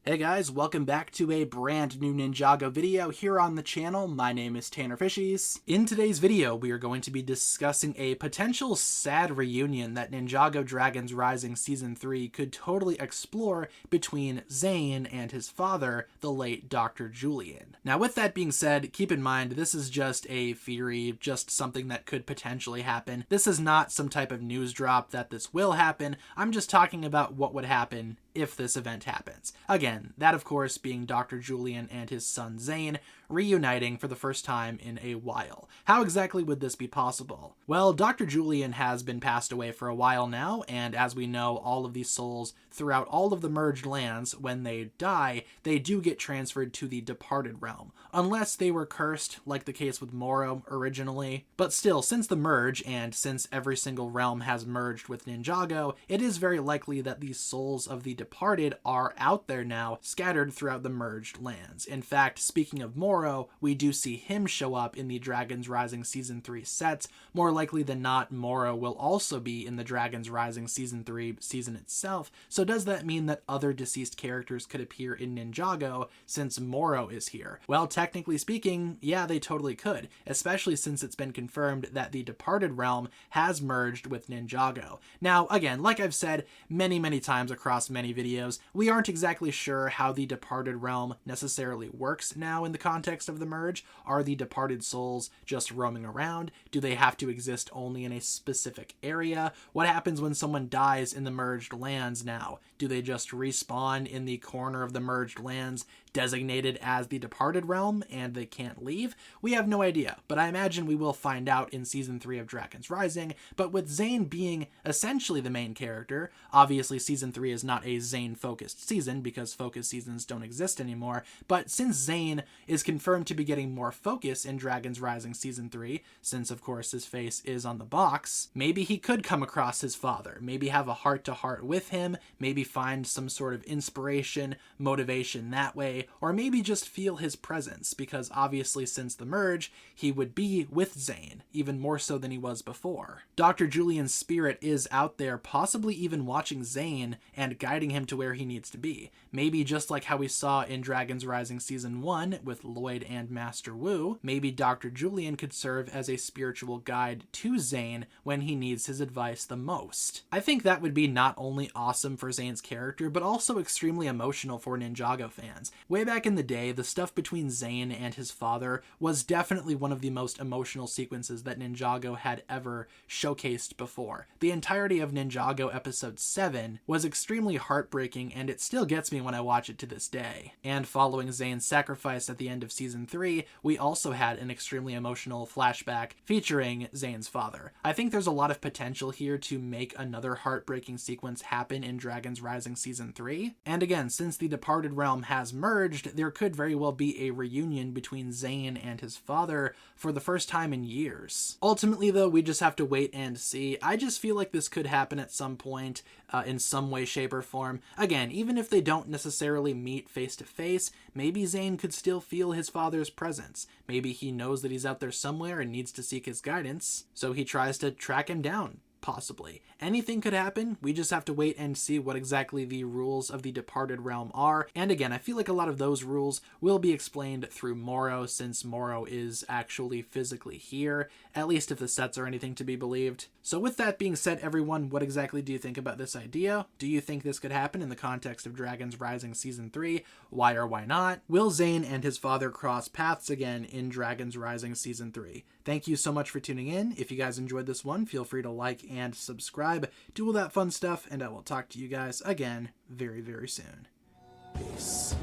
Hey guys, welcome back to a brand new Ninjago video here on the channel. My name is TannerFishies. In today's video, we are going to be discussing a potential sad reunion that Ninjago Dragons Rising Season 3 could totally explore between Zane and his father, the late Dr. Julian. Now with that being said, keep in mind this is just a theory, just something that could potentially happen. This is not some type of news drop that this will happen. I'm just talking about what would happen if this event happens. Again, that of course being Dr. Julian and his son Zane reuniting for the first time in a while. How exactly would this be possible? Well, Dr. Julian has been passed away for a while now, and as we know, all of these souls throughout all of the merged lands, when they die, they do get transferred to the departed realm, unless they were cursed, like the case with Moro originally. But still, since the merge, and since every single realm has merged with Ninjago, it is very likely that these souls of the departed are out there now, scattered throughout the merged lands. In fact, speaking of Moro, we do see him show up in the Dragons Rising Season 3 sets. More likely than not, Moro will also be in the Dragons Rising Season 3 season itself. So does that mean that other deceased characters could appear in Ninjago since Moro is here? Well, technically speaking, yeah, they totally could, especially since it's been confirmed that the departed realm has merged with Ninjago. Now, again, like I've said many times across many videos, we aren't exactly sure how the departed realm necessarily works now in the context of the merge. Are the departed souls just roaming around? Do they have to exist only in a specific area? What happens when someone dies in the merged lands now? Do they just respawn in the corner of the merged lands designated as the departed realm and they can't leave? We have no idea, but I imagine we will find out in Season 3 of Dragons Rising. But with Zane being essentially the main character, obviously Season 3 is not a Zane-focused season because focus seasons don't exist anymore, but since Zane is confirmed to be getting more focus in Dragons Rising Season 3, since of course his face is on the box, maybe he could come across his father, maybe have a heart-to-heart with him, maybe find some sort of inspiration, motivation that way, or maybe just feel his presence, because obviously since the merge, he would be with Zane, even more so than he was before. Dr. Julian's spirit is out there, possibly even watching Zane and guiding him to where he needs to be. Maybe just like how we saw in Dragons Rising Season 1 with Lloyd and Master Wu, maybe Dr. Julian could serve as a spiritual guide to Zane when he needs his advice the most. I think that would be not only awesome for Zane's character, but also extremely emotional for Ninjago fans. Way back in the day, the stuff between Zane and his father was definitely one of the most emotional sequences that Ninjago had ever showcased before. The entirety of Ninjago Episode 7 was extremely heartbreaking, and it still gets me when I watch it to this day. And following Zane's sacrifice at the end of Season 3, we also had an extremely emotional flashback featuring Zane's father. I think there's a lot of potential here to make another heartbreaking sequence happen in Dragons Rising Season 3. And again, since the departed realm has merged, there could very well be a reunion between Zane and his father for the first time in years. Ultimately though, we just have to wait and see. I just feel like this could happen at some point in some way, shape, or form. Again, even if they don't necessarily meet face to face, maybe Zane could still feel his father's presence. Maybe he knows that he's out there somewhere and needs to seek his guidance, so he tries to track him down. Possibly. Anything could happen. We just have to wait and see what exactly the rules of the departed realm are. And again, I feel like a lot of those rules will be explained through Moro, since Moro is actually physically here, at least if the sets are anything to be believed. So with that being said, everyone, what exactly do you think about this idea? Do you think this could happen in the context of Dragons Rising Season 3? Why or why not? Will Zane and his father cross paths again in Dragons Rising Season 3? Thank you so much for tuning in. If you guys enjoyed this one, feel free to like and subscribe, do all that fun stuff, and I will talk to you guys again very soon. Peace.